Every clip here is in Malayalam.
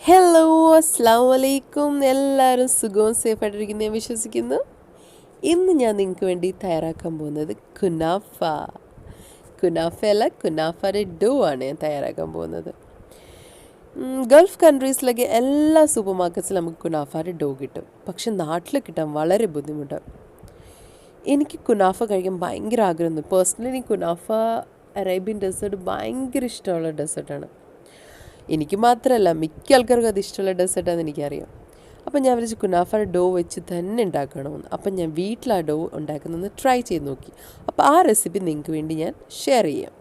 ഹലോ അസ്സലാമു അലൈക്കും. എല്ലാവരും സുഖവും സേഫായിട്ടിരിക്കുന്ന ഞാൻ വിശ്വസിക്കുന്നു. ഇന്ന് ഞാൻ നിങ്ങൾക്ക് വേണ്ടി തയ്യാറാക്കാൻ പോകുന്നത് കുനാഫയല്ല, കുനാഫയുടെ ഡോ ആണ് ഞാൻ തയ്യാറാക്കാൻ പോകുന്നത്. ഗൾഫ് കൺട്രീസിലൊക്കെ എല്ലാ സൂപ്പർ മാർക്കറ്റ്സിലും നമുക്ക് കുനാഫയുടെ ഡോ കിട്ടും. പക്ഷെ നാട്ടിൽ കിട്ടാൻ വളരെ ബുദ്ധിമുട്ടാണ്. എനിക്ക് കുനാഫ കഴിക്കാൻ ഭയങ്കര ആഗ്രഹമുണ്ട്. പേഴ്സണലി എനിക്ക് കുനാഫ അറേബ്യൻ ഡെസേർട്ട് ഭയങ്കര ഇഷ്ടമുള്ള ഡെസേർട്ടാണ്. എനിക്ക് മാത്രമല്ല, മിക്ക ആൾക്കാർക്കും അത് ഇഷ്ടമുള്ള ഡെസേർട്ടാണെന്ന് എനിക്കറിയാം. അപ്പം ഞാൻ വിളിച്ച് കുനാഫയുടെ ഡോ വെച്ച് തന്നെ ഉണ്ടാക്കണമെന്ന്. അപ്പം ഞാൻ വീട്ടിൽ ആ ഡോ ഉണ്ടാക്കുന്നതെന്ന് ട്രൈ ചെയ്ത് നോക്കി. അപ്പോൾ ആ റെസിപ്പി നിങ്ങൾക്ക് വേണ്ടി ഞാൻ ഷെയർ ചെയ്യാം.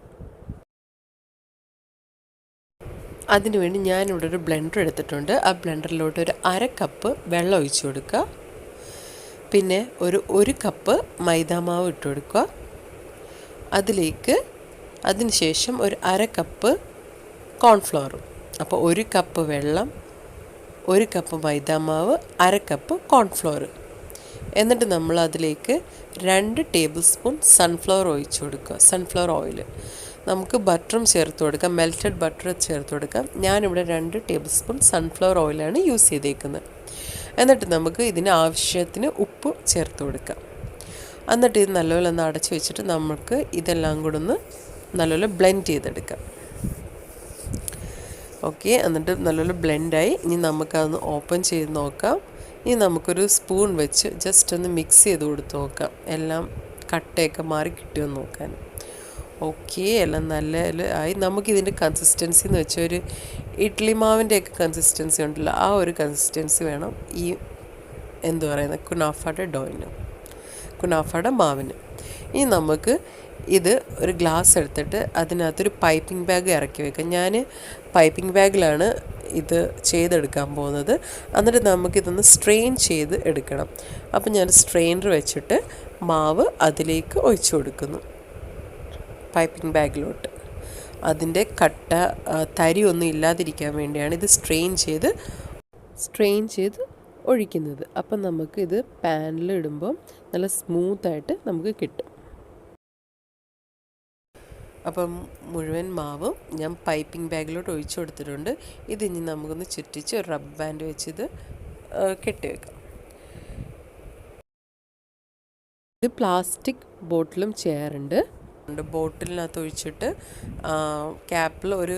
അതിനുവേണ്ടി ഞാനിവിടെ ഒരു ബ്ലെൻഡർ എടുത്തിട്ടുണ്ട്. ആ ബ്ലെൻഡറിലോട്ട് ഒരു 1/2 കപ്പ് വെള്ളം ഒഴിച്ചു കൊടുക്കുക. പിന്നെ ഒരു കപ്പ് മൈദാമാവ് ഇട്ട് കൊടുക്കുക. അതിനുശേഷം ഒരു 1/2 കപ്പ് കോൺഫ്ലവറും. അപ്പോൾ 1 കപ്പ് വെള്ളം, 1 കപ്പ് മൈദാമാവ്, 1/2 കപ്പ് കോൺഫ്ലവർ. എന്നിട്ട് നമ്മൾ അതിലേക്ക് 2 ടേബിൾ സ്പൂൺ സൺഫ്ലവർ ഒഴിച്ചു കൊടുക്കുക. Sunflower oil. നമുക്ക് ബട്ടറും ചേർത്ത് കൊടുക്കാം, മെൽറ്റഡ് ബട്ടർ ചേർത്ത് കൊടുക്കാം. ഞാനിവിടെ 2 ടേബിൾ സ്പൂൺ സൺഫ്ലവർ ഓയിലാണ് യൂസ് ചെയ്തേക്കുന്നത്. എന്നിട്ട് നമുക്ക് ഇതിന് ആവശ്യത്തിന് ഉപ്പ് ചേർത്ത് കൊടുക്കാം. എന്നിട്ട് ഇത് നല്ലപോലെ ഒന്ന് അടച്ചു വെച്ചിട്ട് നമുക്ക് ഇതെല്ലാം കൂടെ ഒന്ന് നല്ലപോലെ ബ്ലെൻഡ് ചെയ്തെടുക്കാം. ഓക്കെ, എന്നിട്ട് നല്ലപോലെ ബ്ലെൻഡായി. ഇനി നമുക്കതൊന്ന് ഓപ്പൺ ചെയ്ത് നോക്കാം. ഇനി നമുക്കൊരു സ്പൂൺ വെച്ച് ജസ്റ്റ് ഒന്ന് മിക്സ് ചെയ്ത് കൊടുത്ത് നോക്കാം, എല്ലാം കട്ടയൊക്കെ മാറി കിട്ടുമെന്ന് നോക്കാൻ. ഓക്കെ, എല്ലാം നല്ല ആയി. നമുക്കിതിൻ്റെ കൺസിസ്റ്റൻസി എന്ന് വെച്ചാൽ ഒരു ഇഡ്ഡലി മാവിൻ്റെയൊക്കെ കൺസിസ്റ്റൻസി ഉണ്ടല്ലോ, ആ ഒരു കൺസിസ്റ്റൻസി വേണം ഈ കുനാഫയുടെ മാവിന്. ഇനി നമുക്ക് ഇത് ഒരു ഗ്ലാസ് എടുത്തിട്ട് അതിനകത്തൊരു പൈപ്പിംഗ് ബാഗ് ഇറക്കി വെക്കാം. ഞാൻ പൈപ്പിംഗ് ബാഗിലാണ് ഇത് ചെയ്തെടുക്കാൻ പോകുന്നത്. എന്നിട്ട് നമുക്കിതൊന്ന് സ്ട്രെയിൻ ചെയ്ത് എടുക്കണം. അപ്പം ഞാൻ സ്ട്രെയിനർ വെച്ചിട്ട് മാവ് അതിലേക്ക് ഒഴിച്ചു കൊടുക്കുന്നു, പൈപ്പിംഗ് ബാഗിലോട്ട്. അതിൻ്റെ തരി ഒന്നും ഇല്ലാതിരിക്കാൻ വേണ്ടിയാണ് ഇത് സ്ട്രെയിൻ ചെയ്ത് ഒഴിക്കുന്നത്. അപ്പം നമുക്കിത് പാനിൽ ഇടുമ്പം നല്ല സ്മൂത്തായിട്ട് നമുക്ക് കിട്ടും. അപ്പം മുഴുവൻ മാവും ഞാൻ പൈപ്പിംഗ് ബാഗിലോട്ട് ഒഴിച്ചു കൊടുത്തിട്ടുണ്ട്. ഇതിനി നമുക്കൊന്ന് ചുറ്റിച്ച് ഒരു റബ്ബർ ബാൻഡ് വെച്ച് ഇത് കെട്ടിവെക്കാം. ഇത് പ്ലാസ്റ്റിക് ബോട്ടിലും ചെയ്യാറുണ്ട്. ബോട്ടിലിനകത്ത് ഒഴിച്ചിട്ട് ക്യാപ്പിൽ ഒരു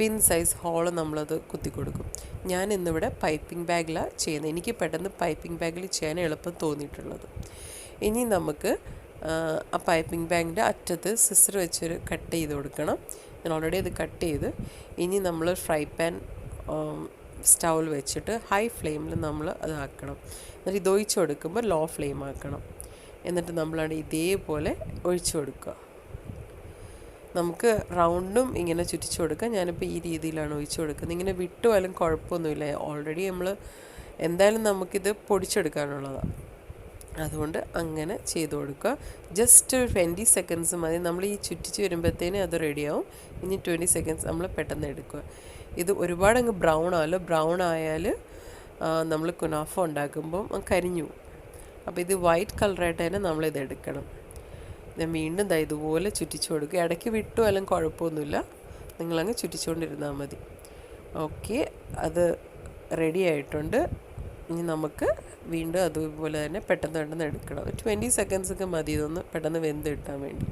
പിൻ സൈസ് ഹോള് നമ്മളത് കുത്തി കൊടുക്കും. ഞാൻ ഇന്നിവിടെ പൈപ്പിംഗ് ബാഗിലാണ് ചെയ്യുന്നത്. എനിക്ക് പെട്ടെന്ന് പൈപ്പിംഗ് ബാഗിൽ ചെയ്യാൻ എളുപ്പം തോന്നിയിട്ടുള്ളത്. ഇനി നമുക്ക് ആ പൈപ്പിംഗ് ബാഗിൻ്റെ അറ്റത്ത് സിസർ വെച്ചൊരു കട്ട് ചെയ്ത് കൊടുക്കണം. ഞാൻ ഓൾറെഡി അത് കട്ട് ചെയ്ത്. ഇനി നമ്മൾ ഫ്രൈ പാൻ സ്റ്റൗവിൽ വെച്ചിട്ട് ഹൈ ഫ്ലെയിമിൽ നമ്മൾ അത് ആക്കണം. എന്നിട്ട് ഇത് ഒഴിച്ച് കൊടുക്കുമ്പോൾ ലോ ഫ്ലെയിം ആക്കണം. എന്നിട്ട് നമ്മളാണ് ഇതേപോലെ ഒഴിച്ചു കൊടുക്കുക. നമുക്ക് റൗണ്ടും ഇങ്ങനെ ചുറ്റിച്ചു കൊടുക്കാം. ഞാനിപ്പോൾ ഈ രീതിയിലാണ് ഒഴിച്ചു കൊടുക്കുന്നത്. ഇങ്ങനെ വിട്ടുപോയാലും കുഴപ്പമൊന്നുമില്ല. ഓൾറെഡി നമ്മൾ എന്തായാലും നമുക്കിത് പൊടിച്ചെടുക്കാനുള്ളതാണ്. അതുകൊണ്ട് അങ്ങനെ ചെയ്ത് കൊടുക്കുക. ജസ്റ്റ് 20 സെക്കൻഡ്സ് മതി. നമ്മൾ ഈ ചുറ്റിച്ച് വരുമ്പോഴത്തേനും അത് റെഡിയാവും. ഇനി 20 സെക്കൻഡ്സ് നമ്മൾ പെട്ടെന്ന് എടുക്കുക. ഇത് ഒരുപാട് അങ്ങ് ബ്രൗൺ ആയാൽ നമ്മൾ കുനാഫ ഉണ്ടാക്കുമ്പം കരിഞ്ഞു പോകും. അപ്പോൾ ഇത് വൈറ്റ് കളറായിട്ട് തന്നെ നമ്മളിത് എടുക്കണം. ഞാൻ വീണ്ടും ഇതുപോലെ ചുറ്റിച്ചു കൊടുക്കുക. ഇടയ്ക്ക് വിട്ടു അല്ലെങ്കിൽ കുഴപ്പമൊന്നുമില്ല, നിങ്ങളങ്ങ് ചുറ്റിച്ചുകൊണ്ടിരുന്നാൽ മതി. ഓക്കെ, അത് റെഡി ആയിട്ടുണ്ട്. ഇനി നമുക്ക് വീണ്ടും അതുപോലെ തന്നെ പെട്ടെന്ന് എടുക്കണം. 20 സെക്കൻഡ്സൊക്കെ മതി ഇതൊന്ന് പെട്ടെന്ന് വെന്ത് കിട്ടാൻ വേണ്ടി.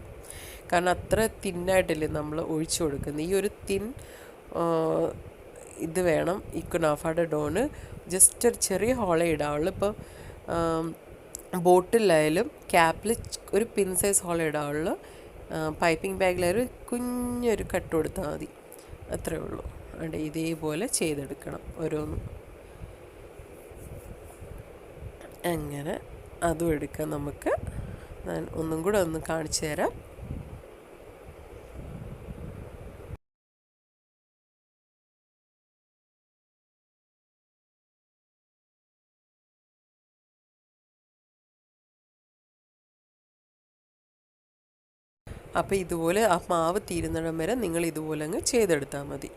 കാരണം അത്ര തിന്നായിട്ടല്ലേ നമ്മൾ ഒഴിച്ചു കൊടുക്കുന്നത്. ഈ ഒരു ഇത് വേണം ഈ കുനാഫയുടെ ഡോണ്. ജസ്റ്റ് ഒരു ചെറിയ ഹോളേ ഇടാവുള്ളൂ. ഇപ്പോൾ ബോട്ടിലായാലും ക്യാപ്പിൽ ഒരു പിൻ സൈസ് ഹോളേ ഇടാവുള്ളൂ. പൈപ്പിംഗ് ബാഗിലായാലും കുഞ്ഞൊരു കട്ട് കൊടുത്താൽ മതി, അത്രയേ ഉള്ളൂ. അതുകൊണ്ട് ഇതേപോലെ ചെയ്തെടുക്കണം ഓരോന്നും. അങ്ങനെ അതും എടുക്കാം നമുക്ക്. ഞാൻ ഒന്നും കൂടെ ഒന്ന് കാണിച്ചു തരാം. അപ്പോൾ ഇതുപോലെ ആ മാവ് തീരുന്നിടം വരെ നിങ്ങൾ ഇതുപോലെ അങ്ങ് ചെയ്തെടുത്താൽ മതി.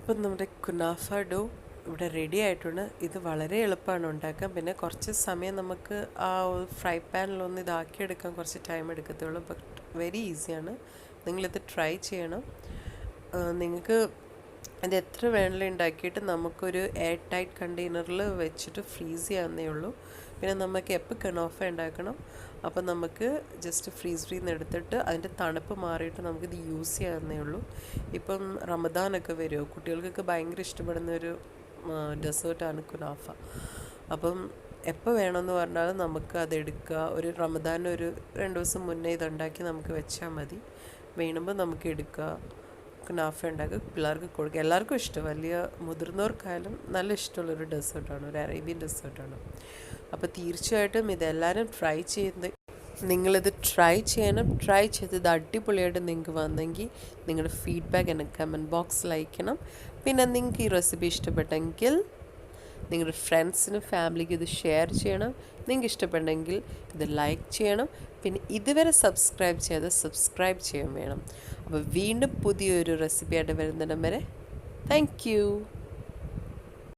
അപ്പം നമ്മുടെ കുനാഫ ഡോ ഇവിടെ റെഡി ആയിട്ടുണ്ട്. ഇത് വളരെ എളുപ്പമാണ് ഉണ്ടാക്കാൻ. പിന്നെ കുറച്ച് സമയം നമുക്ക് ആ ഫ്രൈ പാനിലൊന്ന് ഇതാക്കിയെടുക്കാൻ കുറച്ച് ടൈം എടുക്കത്തുള്ളൂ. ബട്ട് വെരി ഈസിയാണ്. നിങ്ങളിത് ട്രൈ ചെയ്യണം. നിങ്ങൾക്ക് ഇത് എത്ര വേണമെങ്കിലും ഉണ്ടാക്കിയിട്ട് നമുക്കൊരു എയർ ടൈറ്റ് കണ്ടെയ്നറിൽ വെച്ചിട്ട് ഫ്രീസ് ചെയ്യാവുന്നേ ഉള്ളൂ. പിന്നെ നമുക്ക് എപ്പോൾ കനോഫ ഉണ്ടാക്കണം അപ്പോൾ നമുക്ക് ജസ്റ്റ് ഫ്രീസറിൽ നിന്ന് എടുത്തിട്ട് അതിൻ്റെ തണുപ്പ് മാറിയിട്ട് നമുക്കിത് യൂസ് ചെയ്യാവുന്നേ ഉള്ളൂ. ഇപ്പം റമദാനൊക്കെ വരുമോ, കുട്ടികൾക്കൊക്കെ ഭയങ്കര ഇഷ്ടപ്പെടുന്ന ഒരു ഡെസേർട്ടാണ് കുനാഫ. അപ്പം എപ്പോൾ വേണമെന്ന് പറഞ്ഞാൽ നമുക്ക് അതെടുക്കുക. ഒരു റമദാൻ ഒരു 2 ദിവസം മുന്നേ ഇതുണ്ടാക്കി നമുക്ക് വെച്ചാൽ മതി. വേണുമ്പോൾ നമുക്ക് എടുക്കുക, കുനാഫ ഉണ്ടാക്കുക, പിള്ളേർക്ക് കൊടുക്കുക. എല്ലാവർക്കും ഇഷ്ടം, വലിയ മുതിർന്നവർക്കായാലും നല്ല ഇഷ്ടമുള്ളൊരു ഡെസേർട്ടാണ്, ഒരു അറേബ്യൻ ഡെസേർട്ടാണ്. അപ്പോൾ തീർച്ചയായിട്ടും ഇതെല്ലാവരും ട്രൈ ചെയ്ത് നിങ്ങളിത് ട്രൈ ചെയ്യണം. ട്രൈ ചെയ്ത് ഇത് അടിപൊളിയായിട്ട് നിങ്ങൾക്ക് വന്നെങ്കിൽ നിങ്ങളുടെ ഫീഡ്ബാക്ക് എന്നെ കമൻറ്റ് ബോക്സിൽ അയക്കണം. പിന്നെ നിങ്ങൾക്ക് ഈ റെസിപ്പി ഇഷ്ടപ്പെട്ടെങ്കിൽ നിങ്ങളുടെ ഫ്രണ്ട്സിനും ഫാമിലിക്കും ഇത് ഷെയർ ചെയ്യണം. നിങ്ങൾക്ക് ഇഷ്ടപ്പെട്ടെങ്കിൽ ഇത് ലൈക്ക് ചെയ്യണം. പിന്നെ ഇതുവരെ സബ്സ്ക്രൈബ് സബ്സ്ക്രൈബ് ചെയ്യാൻ വേണം. അപ്പോൾ വീണ്ടും പുതിയൊരു റെസിപ്പിയായിട്ട് വരുന്നിടം വരെ താങ്ക് യു.